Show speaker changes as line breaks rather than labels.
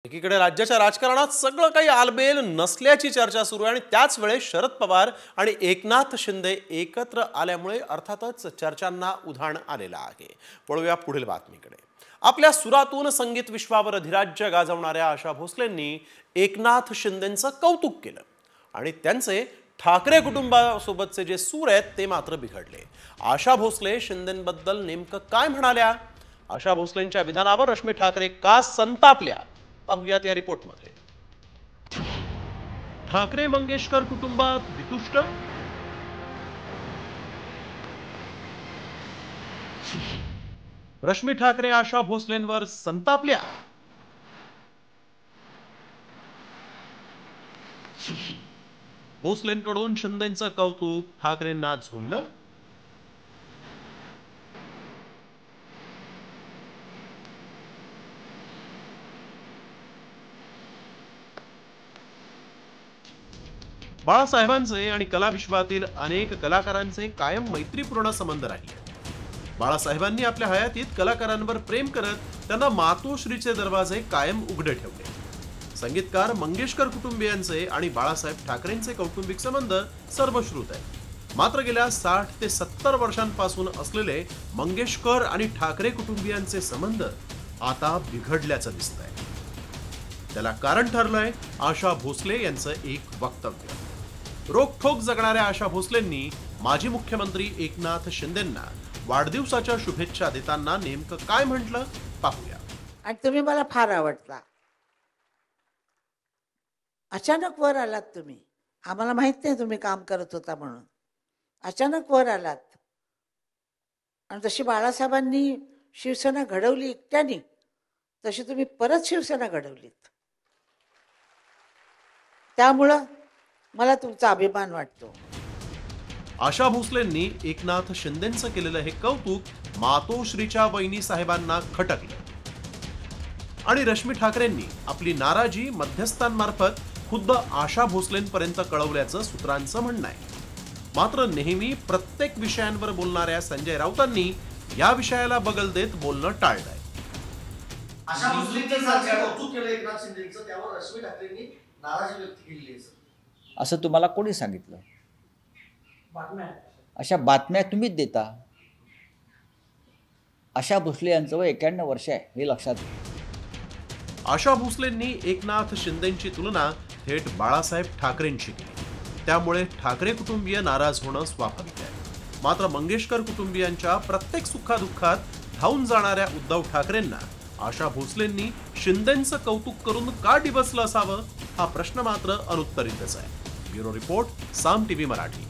एकीकडे राज्याच्या राजकारणात सगळं काही आलबेल नसल्याची चर्चा सुरू आहे आणि त्याच वेळेस शरद पवार आणि एकनाथ शिंदे एकत्र आल्यामुळे अर्थातच चर्चांना उधाण आलेलं आहे। वळूया पुढील बातमीकडे। आपल्या सुरातून संगीत विश्वावर अधिराज्य गाजवणाऱ्या आशा भोसलेंनी एकनाथ शिंदेंचं कौतुक केलं आणि त्यांचे ठाकरे कुटुंबासोबतचे जे सूर आहेत ते मात्र बिघडले। आशा भोसले शिंदेंबद्दल नेमकं काय म्हणाल्या, आशा भोसलेंच्या विधानावर रश्मी ठाकरे का संतापल्या, पाहूयात या रिपोर्टमध्ये। ठाकरे मंगेशकर कुटुंबात वितुष्ट, रश्मी ठाकरे आशा भोसलेंवर संतापल्या, भोसलेंकडून शिंदेंचं कौतुक ठाकरेंना झोंबलं। बाळासाहेबांचे आणि कला विश्वातील अनेक कलाकारांचे कायम मैत्रीपूर्ण संबंध राहिले। बाळासाहेबांनी आपल्या हयातीत कलाकारांवर प्रेम करत त्यांना मातोश्रीचे दरवाजे कायम उघडे ठेवले। संगीतकार मंगेशकर कुटुंबियांचे आणि बाळासाहेब ठाकरेंचे कौटुंबिक संबंध सर्वश्रुत आहेत। मात्र गेल्या 60 ते 70 वर्षांपासून असलेले मंगेशकर आणि ठाकरे कुटुंबियांचे संबंध आता बिघडल्याचं दिसतंय। त्याला कारण ठरलंय आशा भोसले यांचं एक वक्तव्य। रोखठोक जगणाऱ्या आशा भोसलेंनी माजी मुख्यमंत्री एकनाथ शिंदेंना वाढदिवसाच्या शुभेच्छा देताना नेमकं काय म्हटलं, पाहूया।
आणि तुम्ही मला फार आवडता। अचानक वर आलात तुम्ही, आम्हाला माहित नाही तुम्ही काम करत होता म्हणून। अचानक वर आलात आणि जशी बाळासाहेबांनी शिवसेना घडवली एकट्याने, तशी तुम्ही परत शिवसेना घडवलीत। त्यामुळं मला तुमचा अभिमान वाटतो।
आशा भोसलेंनी एकनाथ शिंदेंचं केलेलं हे कौतुक मातोश्रीच्या वहिनी साहेबांना खटकलं आणि रश्मी ठाकरेंनी आपली नाराजी मध्यस्थांमार्फत खुद्द आशा भोसलेंपर्यंत कळवल्याचं सूत्रांचं म्हणणं आहे। मात्र नेहमी प्रत्येक विषयांवर बोलणाऱ्या संजय राऊतांनी या विषयाला बगल देत बोलणं टाळलंय।
आशा भोसलेंचं कौतुक केलं एकनाथ शिंदेंचं, त्यावर रश्मी ठाकरेंनी नाराजी व्यक्त केली आहे।
असं तुम्हाला कोणी सांगितलं? अशा बातम्या तुम्हीच देता। आशा भोसले यांचं वय 91 वर्ष आहे, हे लक्षात घ्या।
आशा भोसलेंनी एकनाथ शिंदेंची तुलना थेट बाळासाहेब ठाकरेंशी केली, त्यामुळे ठाकरे कुटुंबीय नाराज होणं स्वाभाविक आहे। मात्र मंगेशकर कुटुंबियांच्या प्रत्येक सुखादुःखात धावून जाणाऱ्या उद्धव ठाकरेंना आशा भोसलेंनी शिंदेंचं कौतुक करून का डिवचलं असावं, हा प्रश्न मात्र अनुत्तरितच आहे। ब्युरो रिपोर्ट, साम टीव्ही मराठी।